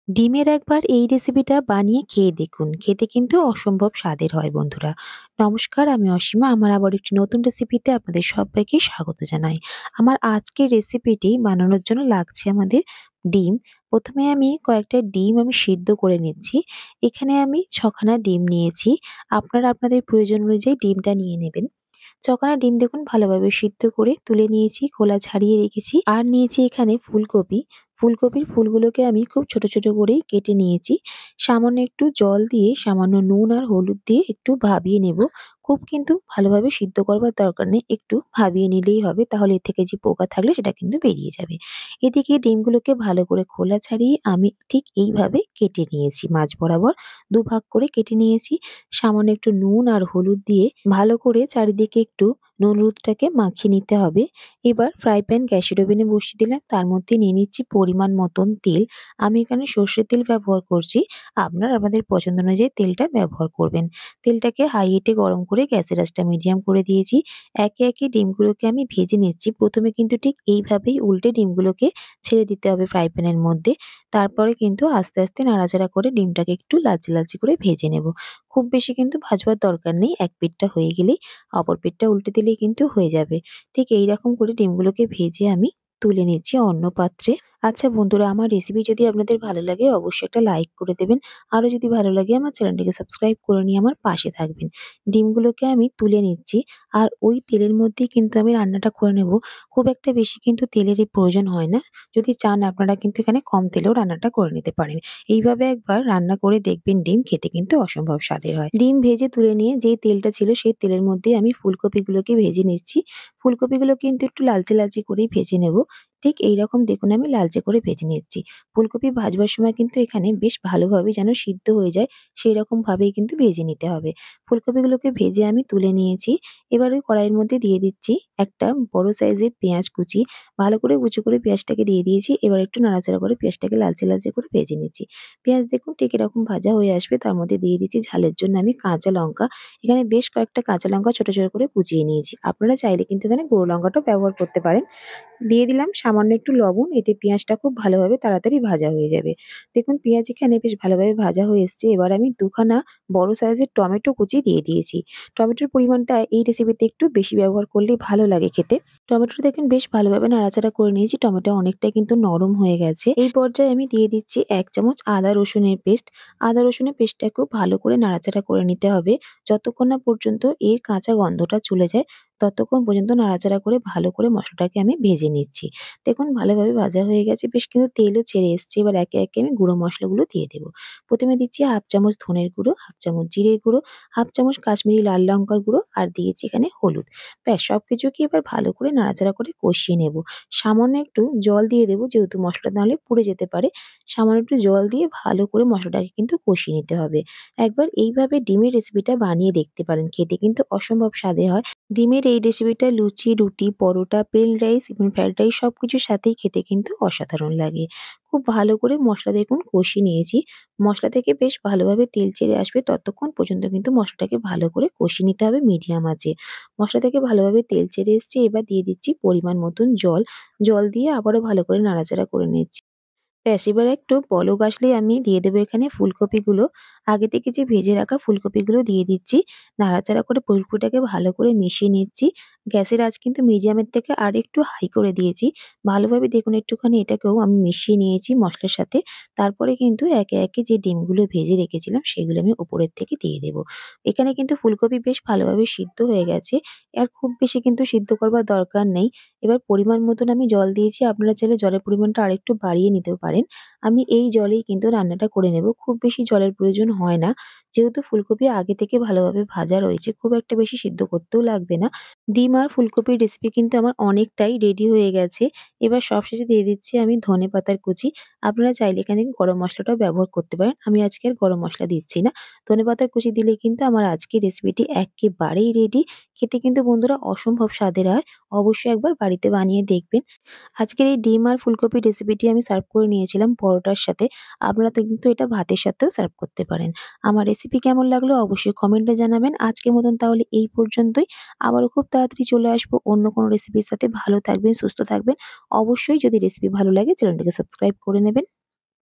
ডিমের একবার এই রেসিপিটা বানিয়ে খেয়ে দেখুন। খেতে কিন্তু অসম্ভব স্বাদের হয় বন্ধুরা। নমস্কার, আমি অসীমা। আমার আবার একটি নতুন রেসিপিতে আপনাদের সবাইকে স্বাগত জানাই। আমার আজকের রেসিপিটি বানানোর জন্য লাগছে আমাদের ডিম। ১ম এ আমি কয়েকটা ডিম সিদ্ধ করে নিচ্ছি। এখানে আমি ৬ খানা ডিম নিয়েছি। আপনারা আপনাদের প্রয়োজন অনুযায়ী ডিমটা নিয়ে নেবেন। ৬ খানা ডিম দেখুন ভালোভাবে সিদ্ধ করে তুলে নিয়েছি, খোলা ছাড়িয়ে রেখেছি। আর নিয়েছি এখানে ফুলকপি। ফুলকপির ফুলগুলোকে আমি খুব ছোট, ছোট করেই কেটে নিয়েছি। সামান্য একটু জল দিয়ে, সামান্য নুন আর হলুদ দিয়ে একটু ভাবিয়ে নেব। খুব কিন্তু ভালোভাবে সিদ্ধ করবার দরকার নেই। একটু ভাবিয়ে নিলেই হবে। তাহলে এর থেকে যে পোকা থাকলে সেটা কিন্তু বেরিয়ে যাবে। এদিকে ডিমগুলোকে ভালো করে খোলা ছাড়িয়ে আমি ঠিক এইভাবে কেটে নিয়েছি। মাঝ বরাবর ২ ভাগ করে কেটে নিয়েছি। সামান্য একটু নুন আর হলুদ দিয়ে ভালো করে চারিদিকে একটু নুন হলুদটাকে মাখিয়ে নিতে হবে। এবার ফ্রাই প্যান গ্যাসের ওভেনে বসিয়ে দিলাম। তার মধ্যে নিয়ে নিচ্ছি পরিমাণ মতন তেল। আমি এখানে সর্ষের তেল ব্যবহার করছি। আপনারা আপনাদের পছন্দ অনুযায়ী তেলটা ব্যবহার করবেন। তেলটাকে হাই হিটে গরম করে গ্যাসের আঁচটা মিডিয়াম করে দিয়েছি। একে, একে ডিমগুলোকে আমি ভেজে নিচ্ছি। ১ম এ কিন্তু ঠিক এইভাবেই উল্টে ডিমগুলোকে ছেড়ে দিতে হবে ফ্রাই প্যানের মধ্যে। তারপরে কিন্তু আস্তে, আস্তে নাড়াচাড়া করে ডিমটাকে একটু লালচে, লালচে করে ভেজে নেব। খুব বেশি কিন্তু ভাজবার দরকার নেই। এক পিঠটা হয়ে গেলেই অপর পিঠটা উল্টে দিলেই কিন্তু হয়ে যাবে। ঠিক এইরকম করে ডিমগুলোকে ভেজে আমি তুলে নিচ্ছি অন্য পাত্রে। আচ্ছা বন্ধুরা, আমার রেসিপি যদি আপনাদের ভালো লাগে অবশ্যই একটা লাইক করে দেবেন। আরো যদি ভালো লাগে আমার চ্যানেলটিকে সাবস্ক্রাইব করে নিয়ে আমার পাশে থাকবেন। ডিমগুলোকে আমি তুলে নিচ্ছি। আর ওই তেলের মধ্যেই কিন্তু আমি রান্নাটা করে নেব। খুব একটা বেশি কিন্তু তেলেরই প্রয়োজন হয় না। যদি চান আপনারা কিন্তু এখানে কম তেলেও রান্নাটা করে নিতে পারেন। এইভাবে একবার রান্না করে দেখবেন, ডিম খেতে কিন্তু অসম্ভব স্বাদের হয়। ডিম ভেজে তুলে নিয়ে যেই তেলটা ছিল সেই তেলের মধ্যেই আমি ফুলকপিগুলোকে ভেজে নিচ্ছি। ফুলকপিগুলো কিন্তু একটু লালচে, লালচে করেই ভেজে নেব। ঠিক এইরকম দেখুন আমি লালচে করে ভেজে নিচ্ছি। ফুলকপি ভাজবার সময় কিন্তু এখানে বেশ ভালোভাবে যেন সিদ্ধ হয়ে যায় সেইরকম ভাবেই কিন্তু ভেজে নিতে হবে। ফুলকপিগুলোকে ভেজে আমি তুলে নিয়েছি। এবার ওই কড়াইয়ের মধ্যে দিয়ে দিচ্ছি একটা বড় সাইজের পেঁয়াজ কুচি। ভালো করে কুচি করে পেঁয়াজটাকে দিয়ে দিয়েছি। এবার একটু নাড়াচাড়া করে পেঁয়াজটাকে লালচে, লালচে করে ভেজে নিচ্ছি। পেঁয়াজ দেখুন ঠিক এরকম ভাজা হয়ে আসবে। তার মধ্যে দিয়ে দিচ্ছি ঝালের জন্য আমি কাঁচা লঙ্কা। এখানে বেশ কয়েকটা কাঁচা লঙ্কা ছোট, ছোট করে কুচিয়ে নিয়েছি। আপনারা চাইলে কিন্তু এখানে গুঁড়ো লঙ্কাটাও ব্যবহার করতে পারেন। দিয়ে দিলাম সামান্য একটু লবণ। এতে পেঁয়াজটা খুব ভালোভাবে তাড়াতাড়ি ভাজা হয়ে যাবে। দেখুন পেঁয়াজ এখানে বেশ ভালোভাবে ভাজা হয়ে এসছে। এবার আমি ২ খানা বড় সাইজের টমেটো কুচি দিয়ে দিয়েছি। টমেটোর পরিমাণটা এই রেসিপিতে একটু বেশি ব্যবহার করলেই ভালো লাগে খেতে। টমেটোটা দেখুন বেশ ভালোভাবে নাড়াচাড়া করে নিয়েছি। টমেটো অনেকটাই কিন্তু নরম হয়ে গেছে। এই পর্যায়ে আমি দিয়ে দিচ্ছি ১ চামচ আদা রসুনের পেস্ট। আদা রসুনের পেস্টটা খুব ভালো করে নাড়াচাড়া করে নিতে হবে। যতক্ষণ না পর্যন্ত এর কাঁচা গন্ধটা চলে যায় ততক্ষণ পর্যন্ত নাড়াচাড়া করে ভালো করে মসলাটাকে আমি ভেজে নিচ্ছি। দেখুন ভালোভাবে ভাজা হয়ে গেছে, বেশ কিন্তু তেলও ছেড়ে এসছে। এবার একে, একে আমি গুঁড়ো মসলাগুলো দিয়ে দেব। ১ম এ দিচ্ছি ১/২ চামচ ধনের গুঁড়ো, ১/২ চামচ জিরের গুঁড়ো, ১/২ চামচ কাশ্মীরি লাল লঙ্কার গুঁড়ো আর দিয়েছি এখানে হলুদ। ব্যাস সবকিছুকে এবার ভালো করে নাড়াচাড়া করে কষিয়ে নেব। সামান্য একটু জল দিয়ে দেব যেহেতু মসলাটা নাহলে পুড়ে যেতে পারে। সামান্য একটু জল দিয়ে ভালো করে মসলাটাকে কিন্তু কষিয়ে নিতে হবে। একবার এইভাবে ডিমের রেসিপিটা বানিয়ে দেখতে পারেন। খেতে কিন্তু অসম্ভব স্বাদের হয়। ডিমের এই রেসিপিটা লুচি, রুটি, পরোটা, প্লেন রাইস এবং ফ্রাইড রাইস সবকিছুর সাথেই খেতে কিন্তু অসাধারণ লাগে। খুব ভালো করে মসলা দেখুন কষিয়ে নিয়েছি। মসলা থেকে বেশ ভালোভাবে তেল ছেড়ে আসবে ততক্ষণ পর্যন্ত কিন্তু মসলাটাকে ভালো করে কষিয়ে নিতে হবে মিডিয়াম আঁচে। মসলা থেকে ভালোভাবে তেল ছেড়ে এসছে, এবার দিয়ে দিচ্ছি পরিমাণ মতন জল। জল দিয়ে আবারও ভালো করে নাড়াচাড়া করে নিচ্ছি। ব্যাস এবার একটু বলক আসলেই আমি দিয়ে দেবো এখানে ফুলকপিগুলো। আগে থেকে যে ভেজে রাখা ফুলকপিগুলো দিয়ে দিচ্ছি। নাড়াচাড়া করে ফুলকপিটাকে ভালো করে মিশিয়ে নিচ্ছি। গ্যাসের আঁচ কিন্তু মিডিয়ামের থেকে আরেকটু হাই করে দিয়েছি। ভালোভাবে দেখুন একটুখানি এটাকেও আমি মিশিয়ে নিয়েছি মসলার সাথে। তারপরে কিন্তু একে, একে যে ডিমগুলো ভেজে রেখেছিলাম সেগুলো আমি উপরের থেকে দিয়ে দেবো। এখানে কিন্তু ফুলকপি বেশ ভালোভাবে সিদ্ধ হয়ে গেছে। আর খুব বেশি কিন্তু সিদ্ধ করবার দরকার নেই। এবার পরিমাণ মতন আমি জল দিয়েছি। আপনারা চাইলে জলের পরিমাণটা আরেকটু বাড়িয়ে নিতেও পারেন। আমি এই জলেই কিন্তু রান্নাটা করে নেব। খুব বেশি জলের প্রয়োজন হয় না। যেহেতু ফুলকপি আগে থেকে ভালোভাবে ভাজা রয়েছে, খুব একটা বেশি সিদ্ধ করতেও লাগবে না। ডিম আর ফুলকপির রেসিপি কিন্তু আমার অনেকটাই রেডি হয়ে গেছে। এবার সবশেষে দিয়ে দিচ্ছি আমি ধনেপাতার কুচি। আপনারা চাইলে এখানে গরম মসলাটাও ব্যবহার করতে পারেন। আমি আজকে আর গরম মসলা দিচ্ছি না। ধনেপাতার কুচি দিলে কিন্তু আমার আজকের রেসিপিটি এক্কেবারেই রেডি। খেতে কিন্তু বন্ধুরা অসম্ভব স্বাদের হয়। অবশ্যই একবার বাড়িতে বানিয়ে দেখবেন। আজকের এই ডিম আর ফুলকপির রেসিপিটি আমি সার্ভ করে নিয়েছিলাম পরোটার সাথে। আপনারা তো কিন্তু এটা ভাতের সাথেও সার্ভ করতে পারেন। আমার রেসিপি কেমন লাগলো অবশ্যই কমেন্টে জানাবেন। আজকের মতন তাহলে এই পর্যন্তই। আবারও খুব তাড়াতাড়ি চলে আসবো অন্য কোনো রেসিপির সাথে। ভালো থাকবেন, সুস্থ থাকবেন। অবশ্যই যদি রেসিপি ভালো লাগে চ্যানেলটিকে সাবস্ক্রাইব করে নেবেন।